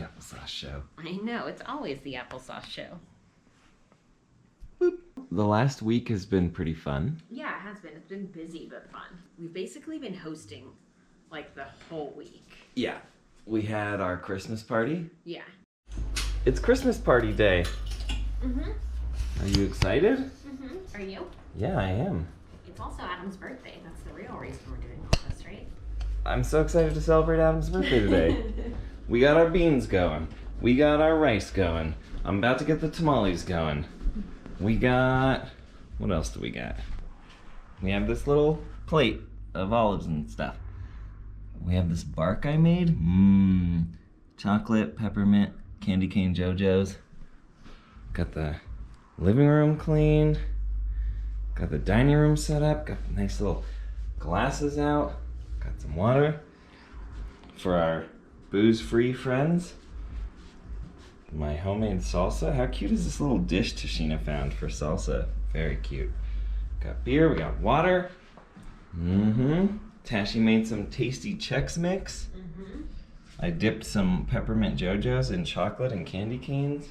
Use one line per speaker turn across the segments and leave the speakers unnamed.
applesauce show.
I know, it's always the applesauce show.
Boop. The last week has been pretty fun.
Yeah, it has been. It's been busy but fun. We've basically been hosting like the whole week.
Yeah. We had our Christmas party.
Yeah.
It's Christmas party day.
Mm-hmm.
Are you excited?
Mm-hmm. Are you?
Yeah, I am.
It's also Adam's birthday. That's the real reason we're doing all this, right?
I'm so excited to celebrate Adam's birthday today. We got our beans going. We got our rice going. I'm about to get the tamales going. We got... What else do we got? We have this little plate of olives and stuff. We have this bark I made. Chocolate, peppermint, candy cane JoJo's. Got the living room cleaned. Got the dining room set up. Got nice little glasses out. Got some water for our booze-free friends. My homemade salsa. How cute is this little dish Tashina found for salsa? Very cute. Got beer, we got water. Tashi made some tasty Chex Mix. I dipped some peppermint JoJo's in chocolate and candy canes.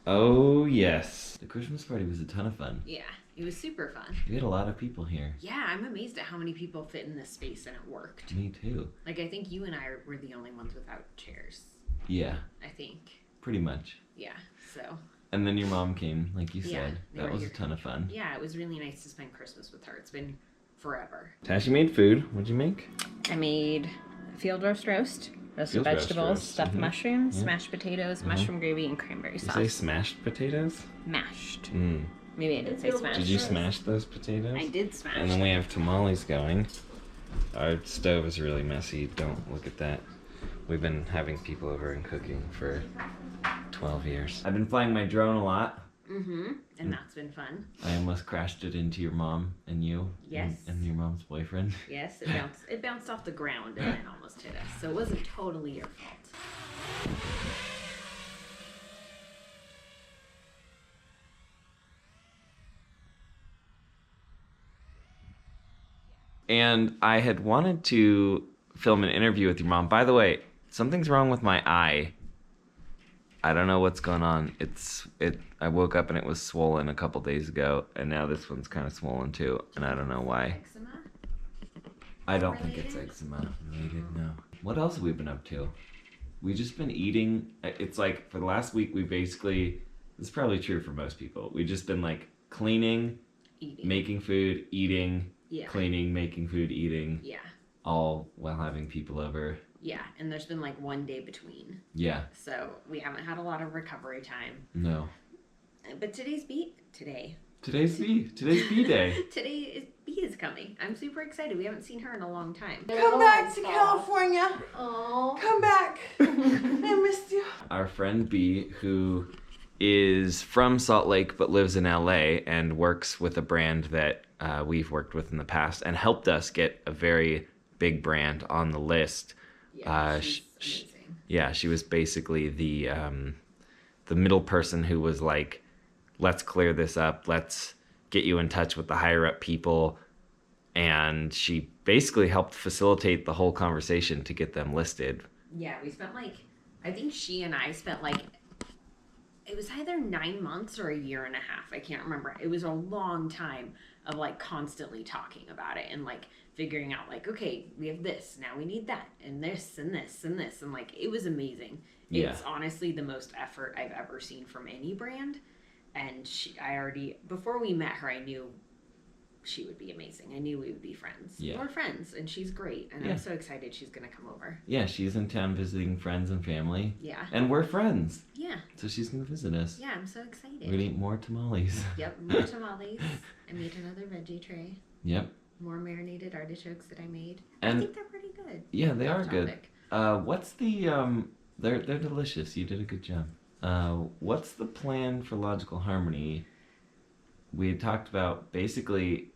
Oh yes. The Christmas party was a ton of fun.
Yeah, it was super fun.
We had a lot of people here.
Yeah, I'm amazed at how many people fit in this space and it worked.
Me too.
Like, I think you and I were the only ones without chairs.
Yeah.
I think.
Pretty much.
Yeah, so.
And then your mom came, like you said.
Yeah,
that was a ton of fun.
Yeah, it was really nice to spend Christmas with her. It's been forever.
Tashi made food. What'd you make?
I made field roasted
Field
vegetables,
roast.
stuffed mushrooms,
Yeah.
mashed potatoes, mushroom gravy, and cranberry
Did you
sauce.
say smashed potatoes?
Mashed.
Mm.
Maybe I did say smashed.
Did you smash those potatoes?
I did smash.
And then we have tamales going. Our stove is really messy. Don't look at that. We've been having people over and cooking for 12 years. I've been flying my drone a lot.
And that's been fun.
I almost crashed it into your mom and you.
Yes.
And your mom's boyfriend.
Yes, it bounced off the ground and then almost hit us. So it wasn't totally your fault.
And I had wanted to film an interview with your mom. By the way, something's wrong with my eye. I don't know what's going on. I woke up and it was swollen a couple days ago, and now this one's kind of swollen too, and I don't know why.
Eczema?
I don't think it's eczema related, no. What else have we been up to? We've just been eating. It's like for the last week, this is probably true for most people. We've just been like cleaning, making food, eating, cleaning, making food, eating.
Yeah.
All while having people over.
Yeah, and there's been like one day between.
Yeah.
So we haven't had a lot of recovery time.
No.
But today's B day.
Today's B day.
B is coming. I'm super excited. We haven't seen her in a long time.
Come back to California.
Oh.
Come back. I missed you.
Our friend B, who is from Salt Lake but lives in LA and works with a brand that we've worked with in the past and helped us get a very big brand on the list.
Yeah, she's amazing.
She was basically the middle person who was like, let's clear this up, let's get you in touch with the higher up people, and she basically helped facilitate the whole conversation to get them listed.
Yeah, we spent I think she and I spent it was either 9 months or a year and a half. I can't remember. It was a long time of constantly talking about it and figuring out okay, we have this, now we need that, and this and this and this, and it was amazing.
Yeah.
It's honestly the most effort I've ever seen from any brand, and before we met her, I knew she would be amazing. I knew we would be friends.
Yeah.
We're friends, and she's great, and I'm so excited she's gonna come over.
Yeah, she's in town visiting friends and family.
Yeah.
And we're friends.
Yeah.
So she's gonna visit us.
Yeah, I'm so excited.
We're gonna eat more tamales.
Yep, more tamales. I made another veggie tray.
Yep.
More marinated artichokes that I made.
And
I think they're pretty good.
Yeah, they are good.
Topic.
What's the they're delicious. You did a good job. What's the plan for Logical Harmony? We had talked about basically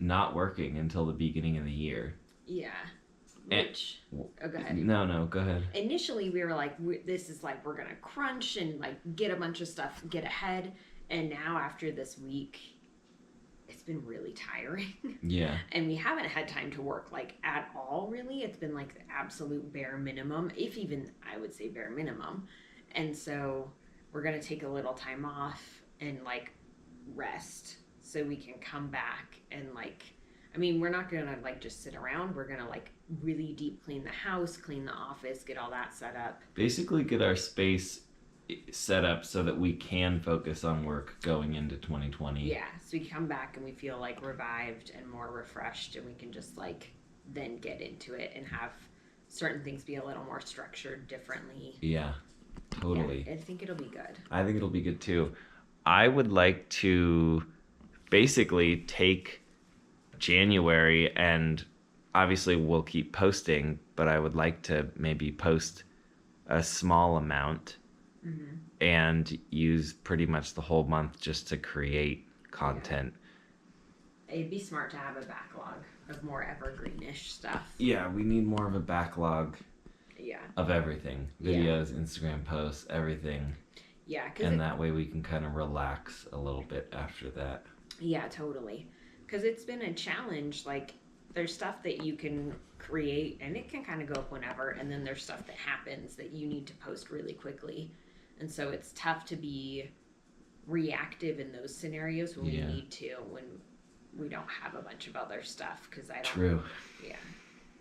not working until the beginning of the year.
Yeah. Which, go ahead.
No, go ahead.
Initially, we were this is we're going to crunch and get a bunch of stuff, get ahead. And now after this week, it's been really tiring.
Yeah.
And we haven't had time to work like at all, really. It's been like the absolute bare minimum, if even I would say bare minimum. And so we're going to take a little time off and like rest so we can come back and like, I mean, we're not going to like just sit around. We're going to like really deep clean the house, clean the office, get all that set up.
Basically get our space set up so that we can focus on work going into 2020.
Yeah, so we come back and we feel like revived and more refreshed, and we can just like then get into it and have certain things be a little more structured differently.
Yeah, totally.
Yeah, I think it'll be good.
I think it'll be good too. I would like to basically take January, and obviously we'll keep posting, but I would like to maybe post a small amount and use pretty much the whole month just to create content.
Yeah. It'd be smart to have a backlog of more evergreenish stuff.
Yeah, we need more of a backlog of everything. Videos, Instagram posts, everything.
Yeah.
And that way we can kind of relax a little bit after that.
Yeah, totally. Because it's been a challenge. Like, there's stuff that you can create and it can kind of go up whenever, and then there's stuff that happens that you need to post really quickly. And so it's tough to be reactive in those scenarios when we need to, when we don't have a bunch of other stuff. Because I don't.
True.
Yeah.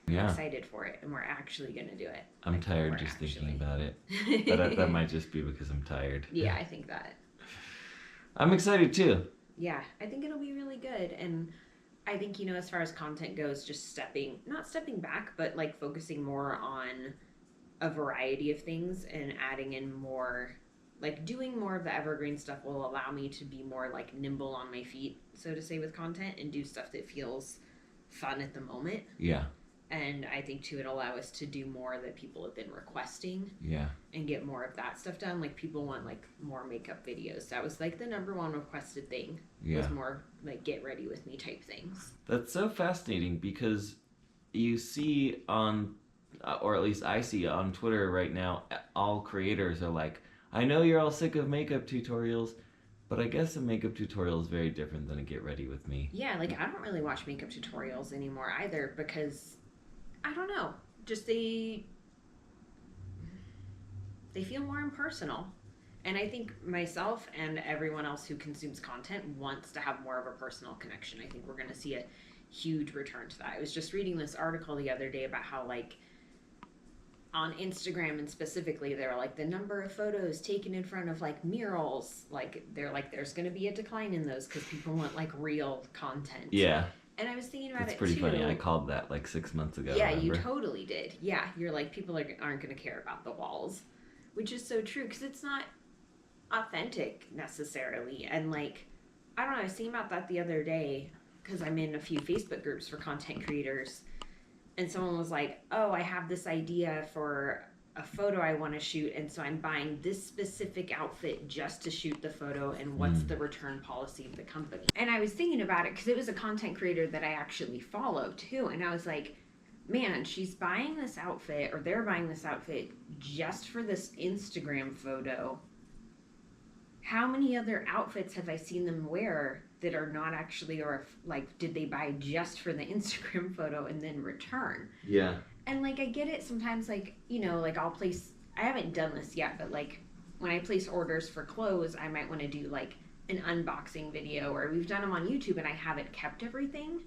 Yeah.
I'm excited for it, and we're actually going to do it.
I'm
like,
tired just thinking about it. But that might just be because I'm tired.
Yeah, I think that.
I'm excited too.
Yeah, I think it'll be really good. And I think, you know, as far as content goes, just not stepping back, but like focusing more on a variety of things and adding in more, like doing more of the evergreen stuff will allow me to be more like nimble on my feet, so to say, with content, and do stuff that feels fun at the moment.
Yeah.
And I think too, it'll allow us to do more that people have been requesting.
Yeah.
And get more of that stuff done. Like, people want like more makeup videos. That was like the number one requested thing.
Yeah.
Was more like get ready with me type things.
That's so fascinating because you see on, or at least I see on Twitter right now, all creators are like, I know you're all sick of makeup tutorials, but I guess a makeup tutorial is very different than a get ready with me.
Yeah, like I don't really watch makeup tutorials anymore either, because I don't know, just they feel more impersonal. And I think myself and everyone else who consumes content wants to have more of a personal connection. I think we're going to see a huge return to that. I was just reading this article the other day about how, like, on Instagram and specifically, they're like, the number of photos taken in front of like murals, like they're like, there's going to be a decline in those because people want like real content.
Yeah.
And I was thinking about
It's
it
pretty
too.
funny. I called that like 6 months ago.
Yeah,
remember?
you totally did. Yeah, you're like, people aren't going to care about the walls, which is so true because it's not authentic necessarily. And like, I don't know, I was thinking about that the other day because I'm in a few Facebook groups for content creators, and someone was like, oh, I have this idea for a photo I want to shoot, and so I'm buying this specific outfit just to shoot the photo, and what's the return policy of the company? And I was thinking about it because it was a content creator that I actually follow too, and I was like, man, she's buying this outfit, or they're buying this outfit just for this Instagram photo. How many other outfits have I seen them wear that are not actually, or like, did they buy just for the Instagram photo and then return?
Yeah.
And like, I get it sometimes, like, you know, like I'll place, I haven't done this yet, but like when I place orders for clothes, I might want to do like an unboxing video, or we've done them on YouTube and I haven't kept everything.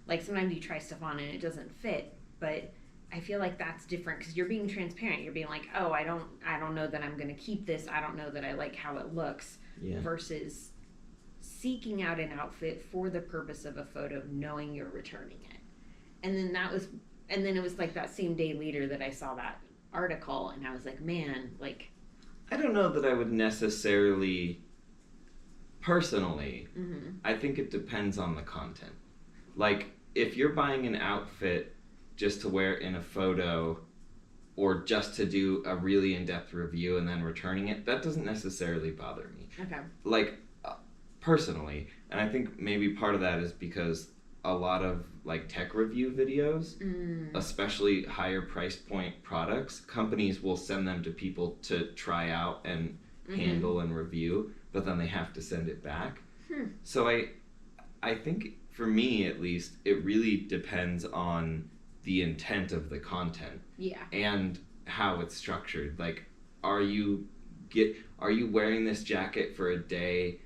Like sometimes you try stuff on and it doesn't fit, but I feel like that's different because you're being transparent. You're being like, oh, I don't know that I'm going to keep this. I don't know that I like how it looks.
Yeah.
Versus seeking out an outfit for the purpose of a photo, knowing you're returning it. And then it was like that same day later that I saw that article, and I was like, man, like,
I don't know that I would necessarily, personally, I think it depends on the content. Like, if you're buying an outfit just to wear in a photo, or just to do a really in-depth review and then returning it, that doesn't necessarily bother me.
okay.
Like, personally, and I think maybe part of that is because a lot of like tech review videos, especially higher price point products, companies will send them to people to try out and handle and review, but then they have to send it back. So I think for me at least, it really depends on the intent of the content.
Yeah.
And how it's structured. Like, are you wearing this jacket for a day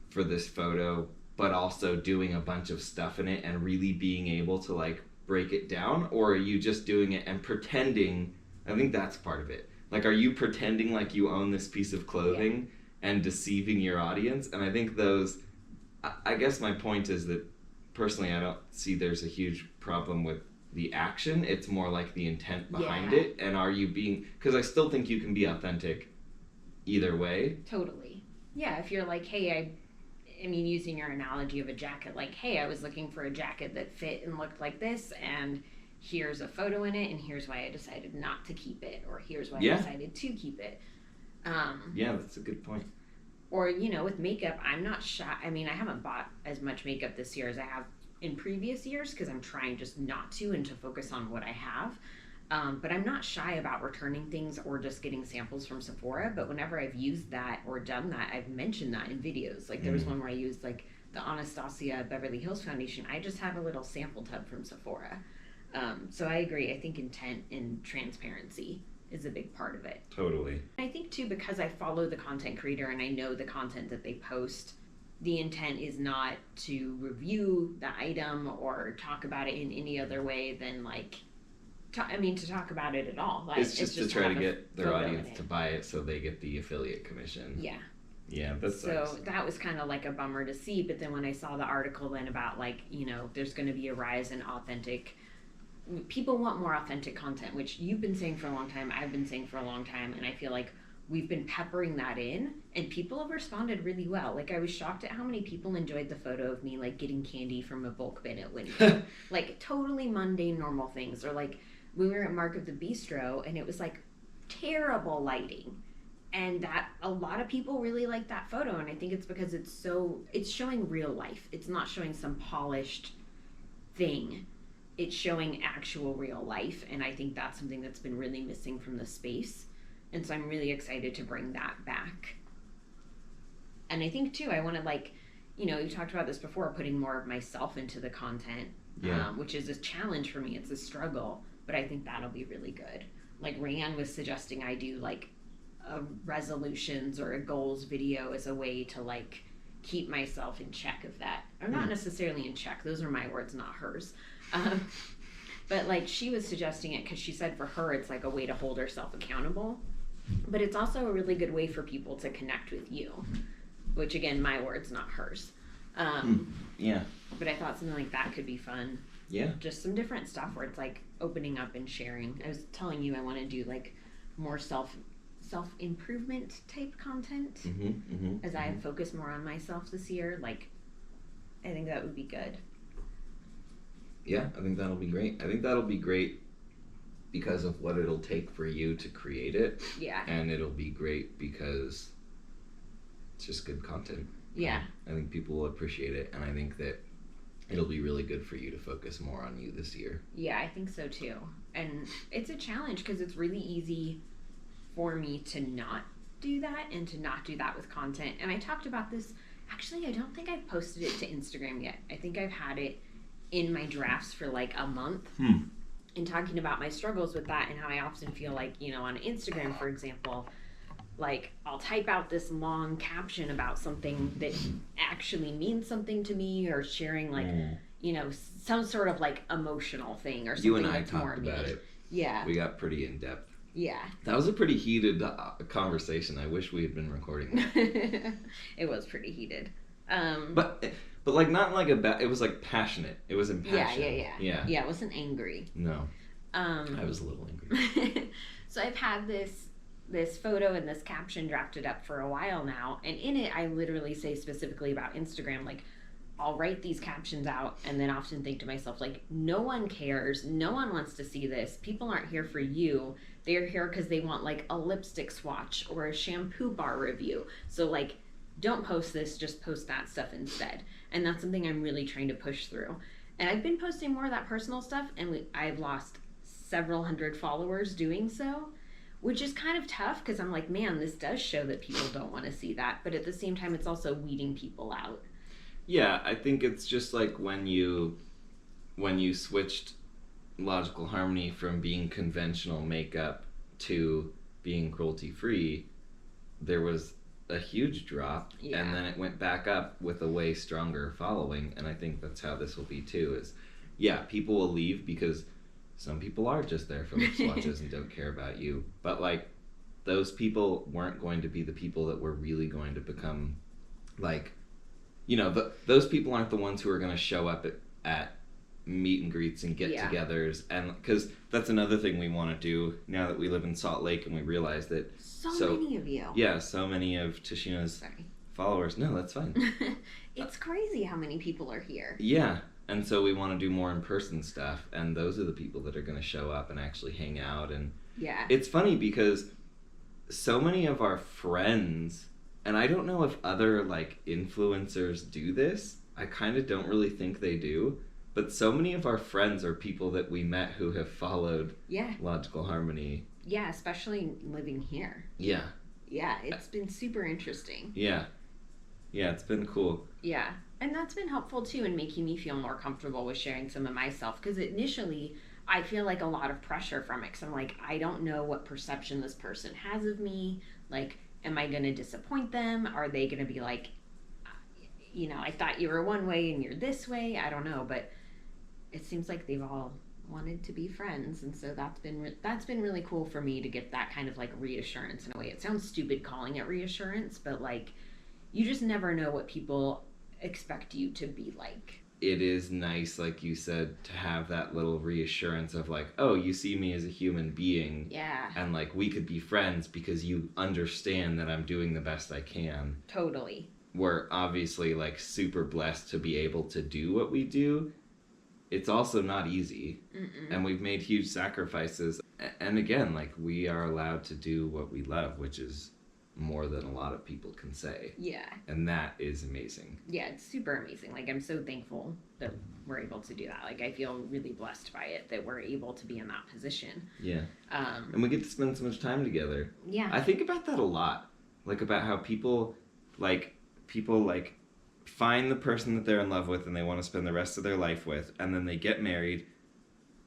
for this photo, but also doing a bunch of stuff in it and really being able to like break it down, or are you just doing it and pretending? I think that's part of it. Like, are you pretending like you own this piece of clothing and deceiving your audience? And I think I guess my point is that personally I don't see there's a huge problem with the action. It's more like the intent behind it, and are you being, because I still think you can be authentic either way.
Totally. Yeah, if you're like, hey, I mean, using your analogy of a jacket, like, hey, I was looking for a jacket that fit and looked like this, and here's a photo in it, and here's why I decided not to keep it, or here's why I decided to keep it.
Yeah, that's a good point.
Or, you know, with makeup, I'm not shy. I mean, I haven't bought as much makeup this year as I have in previous years because I'm trying just not to and to focus on what I have. But I'm not shy about returning things or just getting samples from Sephora. But whenever I've used that or done that, I've mentioned that in videos. Like there was one where I used like the Anastasia Beverly Hills foundation. I just had a little sample tub from Sephora. So I agree. I think intent and transparency is a big part of it.
Totally.
I think too, because I follow the content creator and I know the content that they post, the intent is not to review the item or talk about it in any other way than like, to talk about it at all. Like,
it's just to try to get their audience to buy it so they get the affiliate commission.
Yeah.
Yeah, that sucks.
So that was kind of like a bummer to see. But then when I saw the article then about like, you know, there's going to be a rise in authentic, people want more authentic content, which you've been saying for a long time, I've been saying for a long time, and I feel like we've been peppering that in, and people have responded really well. Like, I was shocked at how many people enjoyed the photo of me, like, getting candy from a bulk bin at Winnie. Like, totally mundane, normal things. Or, like, we were at Mark of the Bistro, and it was, like, terrible lighting. And that, a lot of people really liked that photo, and I think it's because it's showing real life. It's not showing some polished thing. It's showing actual real life, and I think that's something that's been really missing from the space. And so I'm really excited to bring that back. And I think too, I want to like, you know, you talked about this before, putting more of myself into the content, which is a challenge for me. It's a struggle, but I think that'll be really good. Like Rayanne was suggesting I do like a resolutions or a goals video as a way to like keep myself in check of that. Or not necessarily in check. Those are my words, not hers. But like she was suggesting it because she said for her it's like a way to hold herself accountable. But it's also a really good way for people to connect with you, which again, my words, not hers.
Yeah.
But I thought something like that could be fun.
Yeah.
Just some different stuff where it's like opening up and sharing. I was telling you I want to do like more self-improvement type content as I focus more on myself this year. Like, I think that would be good.
Yeah, I think that'll be great. I think that'll be great because of what it'll take for you to create it.
Yeah.
And it'll be great because it's just good content.
Yeah.
I think people will appreciate it, and I think that it'll be really good for you to focus more on you this year.
Yeah, I think so too. And it's a challenge because it's really easy for me to not do that and to not do that with content. And I talked about this, actually, I don't think I've posted it to Instagram yet. I think I've had it in my drafts for like a month. And talking about my struggles with that and how I often feel like, you know, on Instagram, for example, like I'll type out this long caption about something that actually means something to me, or sharing like, you know, some sort of like emotional thing or something.
You and I
that's more
talked
me.
about it.
Yeah.
We got pretty in depth.
Yeah.
That was a pretty heated conversation. I wish we had been recording that.
It was pretty heated.
But like not like it was like passionate. It was impassioned.
Yeah, it wasn't angry.
No. I was a little angry.
So I've had this photo and this caption drafted up for a while now, and in it I literally say specifically about Instagram, like I'll write these captions out and then often think to myself, like, no one cares, no one wants to see this, people aren't here for you, they're here because they want like a lipstick swatch or a shampoo bar review. So like, don't post this, just post that stuff instead. And that's something I'm really trying to push through. And I've been posting more of that personal stuff, and I've lost several hundred followers doing so, which is kind of tough because I'm like, man, this does show that people don't want to see that. But at the same time, it's also weeding people out.
Yeah, I think it's just like when you switched Logical Harmony from being conventional makeup to being cruelty free, there was a huge drop,
Yeah.
and then it went back up with a way stronger following, and I think that's how this will be too. Is yeah, people will leave because some people are just there for lip swatches and don't care about you, but like those people weren't going to be the people that were really going to become like, you know, those people aren't the ones who are going to show up at meet and greets and get-togethers, and because that's another thing we want to do now that we live in Salt Lake and we realize that
So many of you.
yeah, so many of Tashina's followers. No, that's fine.
It's crazy how many people are here.
Yeah, and so we want to do more in-person stuff, and those are the people that are going to show up and actually hang out. And
Yeah.
it's funny because so many of our friends, and I don't know if other like influencers do this, I kind of don't really think they do, but so many of our friends are people that we met who have followed Logical Harmony.
Yeah, especially living here.
Yeah.
Yeah, it's been super interesting.
Yeah. Yeah, it's been cool.
Yeah, and that's been helpful too in making me feel more comfortable with sharing some of myself, because initially I feel like a lot of pressure from it, because I'm like, I don't know what perception this person has of me. Like, am I going to disappoint them? Are they going to be like, you know, I thought you were one way and you're this way? I don't know, but it seems like they've all wanted to be friends, and so that's been really cool for me to get that kind of like reassurance in a way. It sounds stupid calling it reassurance, but like you just never know what people expect you to be like.
It is nice, like you said, to have that little reassurance of like, oh, you see me as a human being.
Yeah.
And like we could be friends because you understand that I'm doing the best I can.
Totally.
We're obviously like super blessed to be able to do what we do. It's also not easy. And we've made huge sacrifices. And again, like we are allowed to do what we love, which is more than a lot of people can say.
Yeah.
And that is amazing.
Yeah, it's super amazing. Like, I'm so thankful that we're able to do that. Like, I feel really blessed by it that we're able to be in that position.
Yeah. And we get to spend so much time together.
Yeah.
I think about that a lot. Like, about how people find the person that they're in love with and they want to spend the rest of their life with, and then they get married,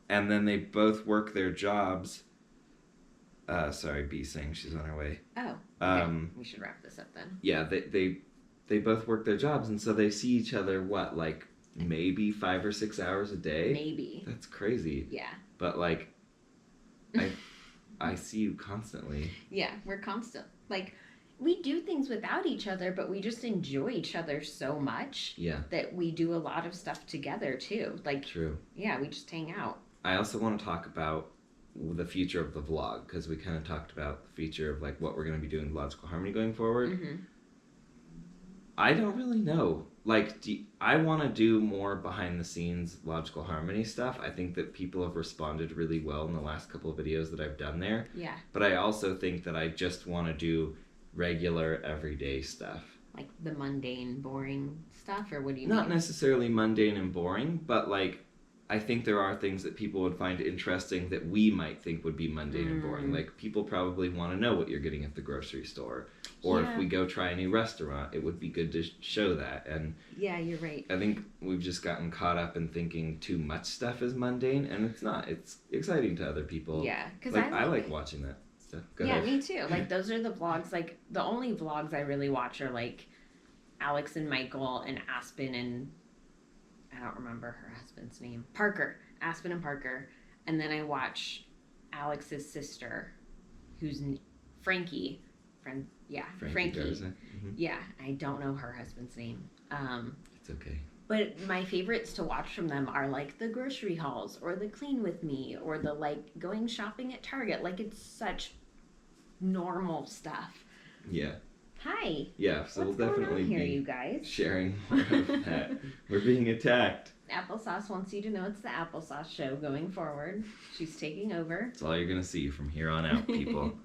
and then they both work their jobs. Sorry, B's saying she's on her way.
Oh, okay. We should wrap this up then.
Yeah, they both work their jobs, and so they see each other, what, like, maybe 5 or 6 hours a day?
Maybe.
That's crazy.
Yeah.
But, like, I see you constantly.
Yeah, we're constant. Like, we do things without each other, but we just enjoy each other so much.
Yeah.
That we do a lot of stuff together, too. Like,
true.
Yeah, we just hang out.
I also want to talk about the future of the vlog, because we kind of talked about the future of like what we're going to be doing with Logical Harmony going forward. I don't really know. Like, I want to do more behind the scenes Logical Harmony stuff. I think that people have responded really well in the last couple of videos that I've done there.
Yeah.
But I also think that I just want to do regular everyday stuff.
Like the mundane, boring stuff, or what do you mean?
Not necessarily mundane and boring, but like I think there are things that people would find interesting that we might think would be mundane and boring. Like, people probably want to know what you're getting at the grocery store. Or if we go try a new restaurant, it would be good to show that. And
yeah, you're right.
I think we've just gotten caught up in thinking too much stuff is mundane, and it's not. It's exciting to other people.
Yeah, because
like, I like watching that stuff. Go ahead.
Me too. Like, those are the vlogs. Like, the only vlogs I really watch are like Alex and Michael and Aspen and I don't remember her husband's name. Parker. Aspen and Parker. And then I watch Alex's sister, who's Frankie. Frankie. Yeah, I don't know her husband's name.
It's okay.
But my favorites to watch from them are like the grocery hauls or the clean with me or the like going shopping at Target. Like, it's such normal stuff.
Yeah.
Hi.
Yeah, so
What's
we'll definitely
going on here,
be
you guys?
sharing more of that. We're being attacked.
Applesauce wants you to know it's the Applesauce show going forward. She's taking over.
That's all you're going to see from here on out, people.